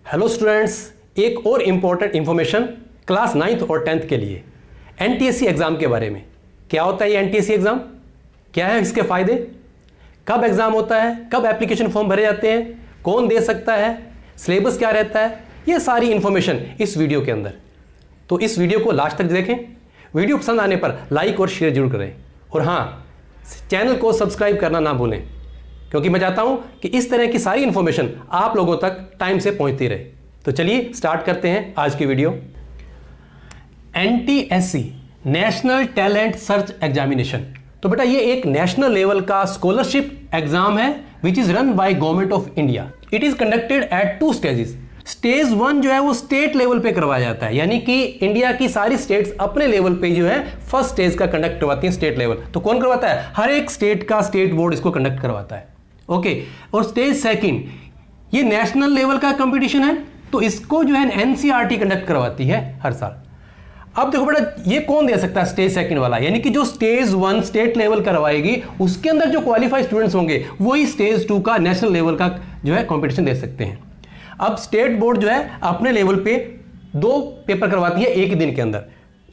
Hello students, एक और important information class 9th और 10th के लिए एनटीएससी एग्ज़ाम के बारे में। क्या होता है ये एनटीएससी एग्ज़ाम, क्या है इसके फ़ायदे, कब एग्ज़ाम होता है, कब एप्लीकेशन फॉर्म भरे जाते हैं, कौन दे सकता है, सिलेबस क्या रहता है, ये सारी इन्फॉर्मेशन इस वीडियो के अंदर। तो इस वीडियो को लास्ट तक देखें। वीडियो पसंद आने पर लाइक और शेयर जरूर करें और हाँ, चैनल को सब्सक्राइब करना ना भूलें, क्योंकि मैं चाहता हूं कि इस तरह की सारी इंफॉर्मेशन आप लोगों तक टाइम से पहुंचती रहे। तो चलिए स्टार्ट करते हैं आज की video. NTSC national talent search examination. तो बेटा ये एक नेशनल लेवल का स्कॉलरशिप एग्जाम है which is run by government of India. It is conducted at 2 stages. Stage 1 जो है वो स्टेट लेवल पे करवाया जाता है, यानी कि इंडिया की सारी स्टेट्स अपने लेवल पे जो है फर्स्ट स्टेज का कंडक्ट करवाती हैं स्टेट लेवल। तो कौन करवाता है? हर एक स्टेट का स्टेट बोर्ड इसको कंडक्ट करवाता है। ओके, और स्टेज 2 ये नेशनल लेवल का कंपटीशन है, तो इसको जो है एनसीईआरटी कंडक्ट करवाती है हर साल। अब देखो बेटा ये कौन दे सकता है स्टेज 2 वाला, यानी कि जो स्टेज 1 स्टेट लेवल करवाएगी उसके अंदर जो क्वालिफाइड स्टूडेंट्स होंगे वही स्टेज 2 का नेशनल लेवल का जो है कंपटीशन दे सकते हैं। अब स्टेट बोर्ड जो है अपने लेवल पे 2 पेपर करवाती है एक ही दिन के अंदर,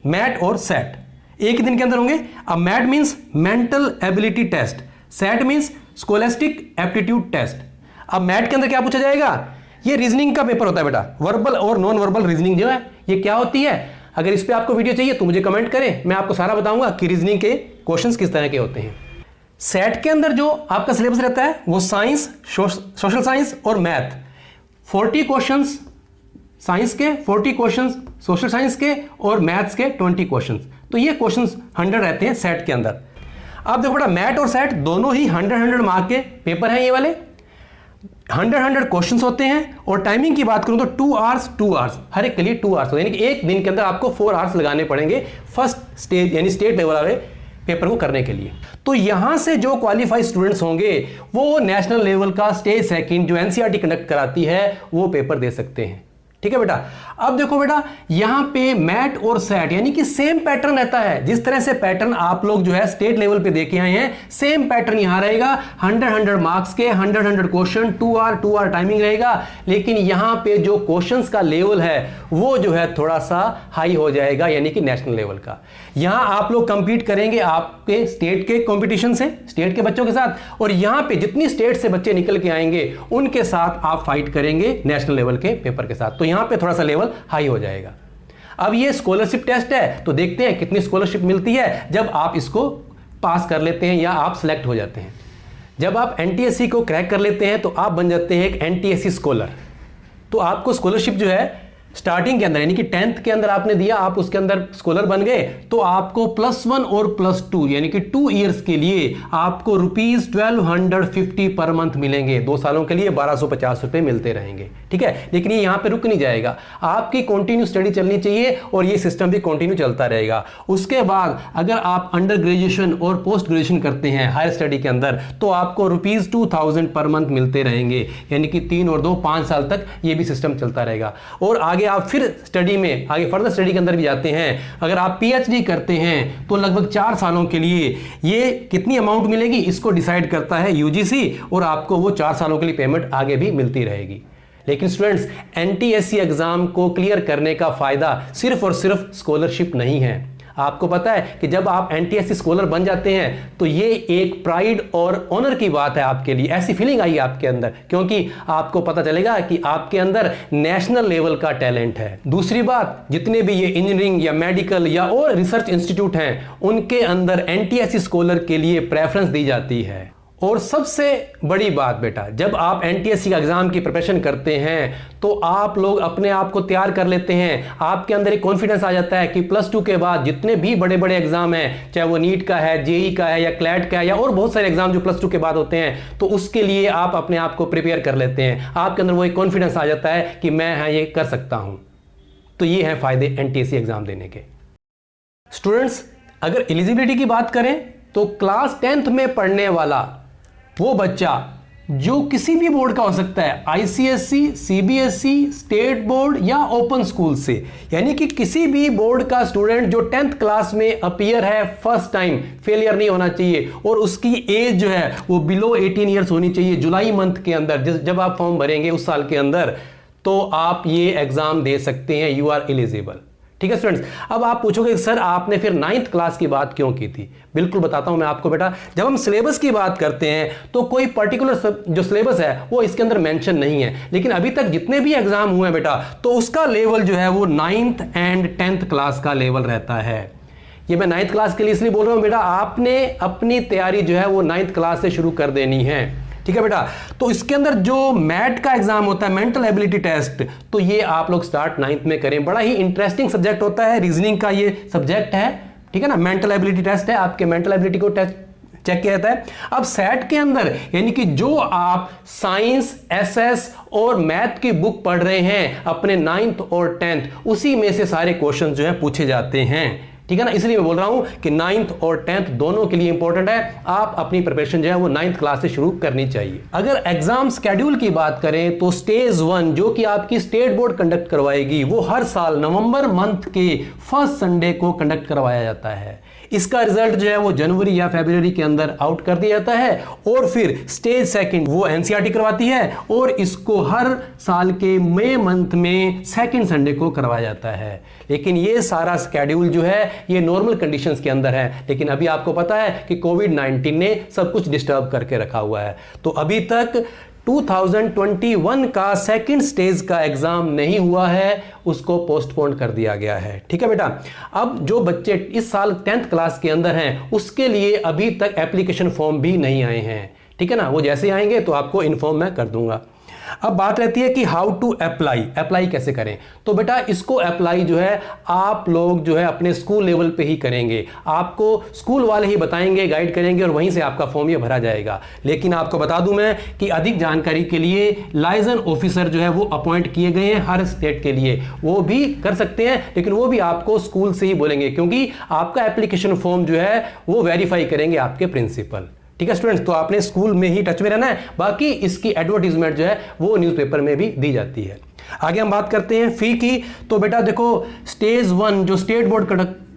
मैट और सेट एक ही दिन के अंदर होंगे। अब MAT means mental ability test, SAT means scholastic aptitude test. अब मैट के अंदर क्या पूछा जाएगा? ये रीजनिंग का पेपर होता है बेटा, वर्बल और नॉन वर्बल रीजनिंग जो है ये क्या होती है। अगर इस पे आपको वीडियो चाहिए तो मुझे कमेंट करें, मैं आपको सारा बताऊंगा कि रीजनिंग के क्वेश्चंस किस तरह के होते हैं। सेट के अंदर जो आपका सिलेबस रहता है वो साइंस, सोशल साइंस और मैथ। 40 क्वेश्चंस साइंस के, 40 क्वेश्चंस सोशल साइंस के और मैथ्स के 20 क्वेश्चंस। तो ये क्वेश्चंस 100 रहते हैं सेट के अंदर। अब देखो बेटा मैथ और सेट दोनों ही 100 मार्क के पेपर हैं ये वाले। 100 क्वेश्चंस होते हैं और टाइमिंग की बात करूं तो 2 आवर्स हर एक के लिए 2 आवर्स, यानी कि एक दिन के अंदर आपको 4 आवर्स लगाने पड़ेंगे फर्स्ट स्टेज यानी स्टेट लेवल वाले पेपर को करने के लिए। तो यहां से जो क्वालिफाइड स्टूडेंट्स होंगे वो नेशनल लेवल का स्टेज 2 जो एनसीईआरटी कंडक्ट कराती है वो पेपर दे सकते हैं। ठीक है बेटा। अब देखो बेटा यहां पे मैट और सेट यानी कि सेम पैटर्न रहता है। जिस तरह से पैटर्न आप लोग जो है स्टेट लेवल पे देखे आए हैं, सेम पैटर्न यहां रहेगा। 100 मार्क्स के 100 क्वेश्चन, 2 आवर टाइमिंग रहेगा। लेकिन यहां पे जो क्वेश्चंस का लेवल है वो जो है थोड़ा सा हाई हो जाएगा, यानी कि नेशनल लेवल का। यहां आप लोग कंपीट करेंगे आपके स्टेट के कंपटीशन से, स्टेट के बच्चों के साथ, और यहां पे जितनी स्टेट से बच्चे निकल के आएंगे उनके साथ आप फाइट करेंगे नेशनल लेवल के पेपर के साथ। तो यहां पे थोड़ा सा लेवल हाई हो जाएगा। अब ये स्कॉलरशिप टेस्ट है, तो देखते हैं कितनी स्कॉलरशिप मिलती है जब आप इसको पास कर लेते हैं या आप सिलेक्ट हो जाते हैं। जब आप एनटीएससी को क्रैक कर लेते हैं तो आप बन जाते हैं एक एनटीएससी स्कॉलर। तो आपको स्कॉलरशिप जो है स्टार्टिंग के अंदर यानी कि 10th के अंदर आपने दिया, आप उसके अंदर स्कॉलर बन गए, तो आपको +1 और +2 यानी कि 2 ईयर्स के लिए आपको ₹1250 पर मंथ मिलेंगे। 2 सालों के लिए 1250 रुपए मिलते रहेंगे। ठीक है, लेकिन ये यहां पे रुक नहीं जाएगा, आपकी कंटिन्यू स्टडी चलनी चाहिए और ये सिस्टम भी कंटिन्यू चलता रहेगा। उसके बाद अगर आप अंडर ग्रेजुएशन और पोस्ट ग्रेजुएशन करते हैं हायर स्टडी के अंदर, तो आपको ₹2000 पर मंथ मिलते रहेंगे, यानी कि 3 और 2 5 साल तक ये भी सिस्टम चलता रहेगा। और आगे आप फिर स्टडी में आगे फर्दर स्टडी के अंदर भी जाते हैं, अगर आप पीएचडी करते हैं तो लगभग 4 सालों के लिए ये कितनी अमाउंट मिलेगी इसको डिसाइड करता है यूजीसी, और आपको वो 4 सालों के लिए पेमेंट आगे भी मिलती रहेगी। लेकिन स्टूडेंट्स एनटीएससी एग्जाम को क्लियर करने का फायदा सिर्फ और सिर्फ स्कॉलरशिप नहीं है। आपको पता है कि जब आप एनटीएससी स्कॉलर बन जाते हैं तो ये एक प्राइड और ऑनर की बात है आपके लिए। ऐसी फीलिंग आई आपके अंदर, क्योंकि आपको पता चलेगा कि आपके अंदर नेशनल लेवल का टैलेंट है। दूसरी बात, जितने भी ये इंजीनियरिंग या मेडिकल या और रिसर्च इंस्टीट्यूट हैं उनके अंदर एनटीएससी स्कॉलर के लिए प्रेफरेंस दी जाती है। और सबसे बड़ी बात बेटा, जब आप एनटीएससी का एग्जाम की प्रिपरेशन करते हैं तो आप लोग अपने आप को तैयार कर लेते हैं। आपके अंदर एक कॉन्फिडेंस आ जाता है कि +2 के बाद जितने भी बड़े बड़े एग्जाम हैं, चाहे वो नीट का है, जेई का है या क्लैट का है या और बहुत सारे एग्जाम जो +2 के बाद होते हैं, तो उसके लिए आप अपने आप को प्रिपेयर कर लेते हैं। आपके अंदर वो एक कॉन्फिडेंस आ जाता है कि मैं ये कर सकता हूं। तो ये है फायदे एनटीएससी एग्जाम देने के। स्टूडेंट्स अगर एलिजिबिलिटी की बात करें तो क्लास 10th में पढ़ने वाला वो बच्चा जो किसी भी बोर्ड का हो सकता है, आईसीएसई, सीबीएसई, स्टेट बोर्ड या ओपन स्कूल से, यानी कि किसी भी बोर्ड का स्टूडेंट जो 10th क्लास में अपीयर है फर्स्ट टाइम, फेलियर नहीं होना चाहिए और उसकी एज जो है वो बिलो 18 ईयर्स होनी चाहिए। जुलाई मंथ के अंदर जब आप फॉर्म भरेंगे उस साल के अंदर तो आप ये एग्जाम दे सकते हैं, यू आर एलिजिबल। ठीक है स्टूडेंट्स, अब आप पूछोगे सर आपने फिर 9th क्लास की बात क्यों की थी? बिल्कुल बताता हूं मैं आपको बेटा। जब हम सिलेबस की बात करते हैं तो कोई पर्टिकुलर जो सिलेबस है वो इसके अंदर मेंशन नहीं है, लेकिन अभी तक जितने भी एग्जाम हुए हैं बेटा, तो उसका लेवल जो है वो 9th एंड 10th क्लास का लेवल रहता है। ये मैं 9th क्लास के लिए इसलिए बोल रहा हूं बेटा, आपने अपनी तैयारी जो है वो 9th क्लास से शुरू कर देनी है। ठीक है बेटा, तो इसके अंदर जो मैट का एग्जाम होता है, मेंटल एबिलिटी टेस्ट, तो ये आप लोग स्टार्ट 9th में करें। बड़ा ही इंटरेस्टिंग सब्जेक्ट होता है, रीजनिंग का ये सब्जेक्ट है। ठीक है ना, मेंटल एबिलिटी टेस्ट है, आपके मेंटल एबिलिटी को टेस्ट चेक किया जाता है। अब सेट के अंदर यानी कि जो आप साइंस, एसएस और मैथ की बुक पढ़ रहे हैं अपने 9th और 10th, उसी में से सारे क्वेश्चन जो है पूछे जाते हैं। ठीक है ना, इसलिए मैं बोल रहा हूं कि 9th और 10th दोनों के लिए इंपॉर्टेंट है। आप अपनी प्रिपरेशन जो है वो 9th क्लास से शुरू करनी चाहिए। अगर एग्जाम स्केड्यूल की बात करें तो स्टेज 1 जो कि आपकी स्टेट बोर्ड कंडक्ट करवाएगी, वो हर साल नवंबर मंथ के फर्स्ट संडे को कंडक्ट करवाया जाता है। इसका रिजल्ट जो है वो जनवरी या फरवरी के अंदर आउट कर दिया जाता है, और फिर स्टेज 2 वो एनसीईआरटी करवाती है, और इसको हर साल के मई मंथ में सेकंड संडे को करवाया जाता है। लेकिन ये सारा स्केड्यूल जो है ये नॉर्मल कंडीशंस के अंदर है, लेकिन अभी आपको पता है कि कोविड-19 ने सब कुछ डिस्टर्ब करके रखा हुआ है। तो अभी तक 2021 का सेकंड स्टेज का एग्जाम नहीं हुआ है, उसको पोस्टपोन कर दिया गया है। ठीक है बेटा, अब जो बच्चे इस साल 10th क्लास के अंदर हैं उसके लिए अभी तक एप्लीकेशन फॉर्म भी नहीं आए हैं। ठीक है ना, वो जैसे आएंगे तो आपको इन्फॉर्म मैं कर दूंगा। अब बात रहती है कि हाउ टू अप्लाई कैसे करें। तो बेटा इसको अप्लाई जो है आप लोग जो है अपने स्कूल लेवल पे ही करेंगे, आपको स्कूल वाले ही बताएंगे, गाइड करेंगे, और वहीं से आपका फॉर्म ये भरा जाएगा। लेकिन आपको बता दूं मैं कि अधिक जानकारी के लिए लाइजन ऑफिसर जो है वो अपॉइंट किए गए हैं हर स्टेट के लिए, वो भी कर सकते हैं, लेकिन वो भी आपको स्कूल से ही बोलेंगे, क्योंकि आपका एप्लीकेशन फॉर्म जो है वो वेरीफाई करेंगे आपके प्रिंसिपल। ठीक है स्टूडेंट्स, तो आपने स्कूल में ही टच में रहना है, बाकी इसकी एडवर्टीजमेंट जो है वो न्यूज़पेपर में भी दी जाती है। आगे हम बात करते हैं फी की। तो बेटा देखो, स्टेज 1 जो स्टेट बोर्ड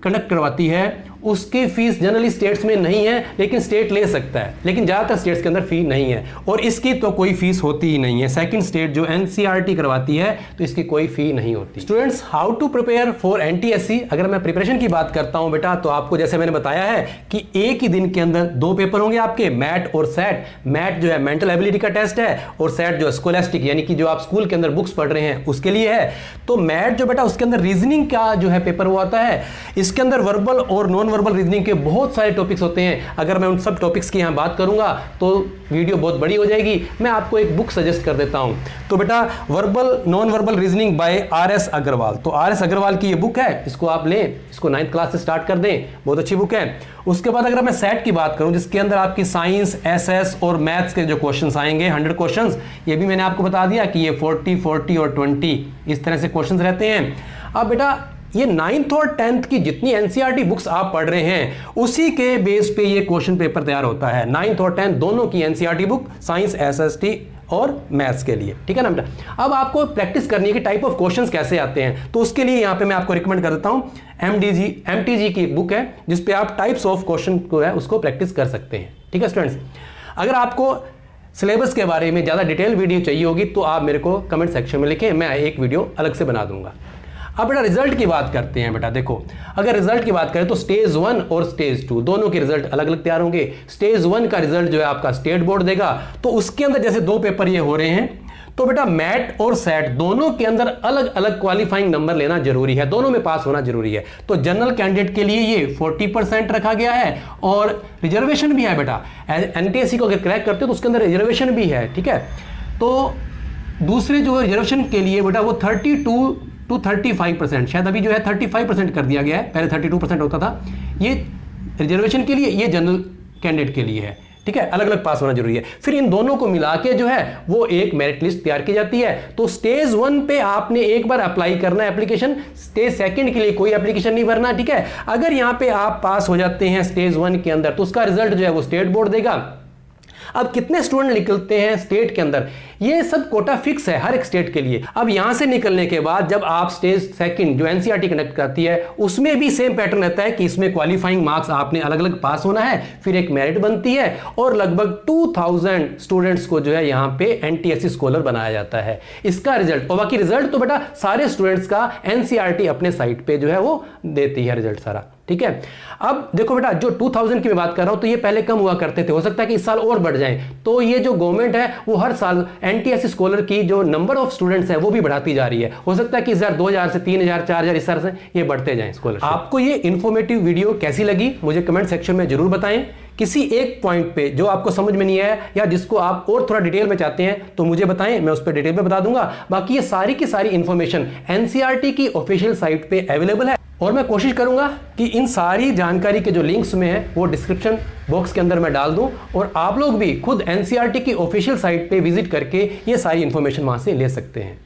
कंडक्ट करवाती है उसकी फीस जनरली स्टेट्स में नहीं है, लेकिन स्टेट ले सकता है, लेकिन ज्यादातर स्टेट्स के अंदर फी नहीं है, और इसकी तो कोई फीस होती ही नहीं है। सेकंड स्टेट जो एनसीईआरटी करवाती है तो इसकी कोई फी नहीं होती। Students, how to prepare for NTSC. अगर मैं प्रिपरेशन की बात करता हूं बेटा, तो आपको जैसे मैंने बताया है कि एक ही दिन के अंदर 2 पेपर होंगे आपके, मैट और सेट। मैट जो है मेंटल एबिलिटी का टेस्ट है, और सेट जो है स्कोलास्टिक यानी कि जो आप स्कूल के अंदर बुक्स पढ़ रहे हैं उसके लिए है। तो मैट जो बेटा उसके अंदर रीजनिंग का जो है पेपर वो आता है, इसके अंदर वर्बल और नॉन वर्बल रीजनिंग के बहुत सारे टॉपिक्स होते हैं। अगर मैं उन सब टॉपिक्स की यहां बात करूंगा तो वीडियो बहुत बड़ी हो जाएगी, मैं आपको एक बुक सजेस्ट कर देता हूं। तो बेटा verbal non verbal reasoning by R S. Agarwal, तो आर.एस. अग्रवाल की ये बुक है, इसको आप लें, इसको 9th क्लास से स्टार्ट कर दें, बहुत अच्छी बुक है। उसके बाद अगर मैं सेट की बात करूं जिसके अंदर आपकी साइंस, एसएस और मैथ्स के जो क्वेश्चंस आएंगे 100 क्वेश्चंस, ये भी मैंने आपको बता दिया कि ये 40, 40 और 20 इस तरह से क्वेश्चंस रहते हैं। अब बेटा ये 9th और 10th की जितनी एनसीईआरटी बुक्स आप पढ़ रहे हैं उसी के बेस पे ये क्वेश्चन पेपर तैयार होता है। 9th और 10th दोनों की एनसीईआरटी बुक, साइंस, एसएसटी और मैथ्स के लिए। ठीक है ना बेटा, अब आपको प्रैक्टिस करनी है कि टाइप ऑफ क्वेश्चंस कैसे आते हैं, तो उसके लिए यहां पे मैं आपको रिकमेंड कर देता हूं एमटीजी की बुक है, जिसपे आप टाइप्स ऑफ क्वेश्चन को है उसको प्रैक्टिस कर सकते हैं। ठीक है स्टूडेंट्स, अगर आपको सिलेबस के बारे में ज्यादा डिटेल वीडियो चाहिए होगी तो आप मेरे को कमेंट सेक्शन में लिखें, मैं एक वीडियो अलग से बना दूंगा। अब बेटा रिजल्ट की बात करते हैं। बेटा देखो, अगर रिजल्ट की बात करें तो स्टेज 1 और स्टेज 2 दोनों के रिजल्ट अलग अलग तैयार होंगे। स्टेज 1 का रिजल्ट जो है आपका स्टेट बोर्ड देगा, तो उसके अंदर जैसे 2 पेपर ये हो रहे हैं, तो बेटा मैट और सेट दोनों के अंदर अलग अलग क्वालिफाइंग नंबर लेना जरूरी है, दोनों में पास होना जरूरी है। तो जनरल कैंडिडेट के लिए ये 40% रखा गया है, और रिजर्वेशन भी है बेटा। एनटीएससी को अगर क्रैक करते हो तो उसके अंदर रिजर्वेशन भी है। ठीक है, तो दूसरे जो रिजर्वेशन के लिए बेटा वो 32 to 35%, शायद अभी जो है 35% कर दिया गया है, पहले 32% होता था। ये रिजर्वेशन के लिए, ये जनरल कैंडिडेट के लिए है। ठीक है, अलग अलग पास होना जरूरी है। फिर इन दोनों को मिला के जो है वो एक मेरिट लिस्ट तैयार की जाती है। तो स्टेज 1 पे आपने एक बार अप्लाई करना है एप्लीकेशन, स्टेज 2 के लिए कोई एप्लीकेशन नहीं भरना। ठीक है, अगर यहां पे आप पास हो जाते हैं स्टेज 1 के अंदर तो उसका रिजल्ट जो है वो स्टेट बोर्ड देगा। अब कितने स्टूडेंट निकलते हैं स्टेट के अंदर, ये सब कोटा फिक्स है हर एक स्टेट के लिए। अब यहां से निकलने के बाद जब आप स्टेज सेकंड जो एनसीईआरटी कंडक्ट करती है उसमें भी सेम पैटर्न रहता है कि इसमें क्वालिफाइंग मार्क्स आपने अलग अलग पास होना है, फिर एक मेरिट बनती है और लगभग 2000 स्टूडेंट्स को जो है यहां पे एनटीएससी स्कॉलर बनाया जाता है। इसका रिजल्ट और बाकी रिजल्ट तो बेटा सारे स्टूडेंट्स का एनसीईआरटी अपने साइट पे जो है वो देती है रिजल्ट सारा, ठीक है। अब देखो बेटा जो 2000 की मैं बात कर रहा हूं तो ये पहले कम हुआ करते थे, हो सकता है कि इस साल और बढ़ जाएं। तो ये जो गवर्नमेंट है वो हर साल एनटीएससी स्कॉलर की जो नंबर ऑफ स्टूडेंट्स है वो भी बढ़ाती जा रही है। हो सकता है कि 2000 से 3000 4000 इस तरह से ये बढ़ते जाएं स्कॉलर। आपको ये इंफॉर्मेटिव वीडियो कैसी लगी मुझे कमेंट सेक्शन में जरूर बताएं। किसी एक पॉइंट पे जो आपको समझ में नहीं आया या जिसको आप और थोड़ा डिटेल में चाहते हैं तो मुझे बताएं, मैं उस पर डिटेल में बता दूंगा। बाकी ये सारी की सारी इंफॉर्मेशन एनसीईआरटी की ऑफिशियल साइट पे अवेलेबल है और मैं कोशिश करूंगा कि इन सारी जानकारी के जो लिंक्स में है वो डिस्क्रिप्शन बॉक्स के अंदर मैं डाल दूं और आप लोग भी खुद एनसीईआरटी की ऑफिशियल साइट पे विजिट करके ये सारी इंफॉर्मेशन वहां से ले सकते हैं।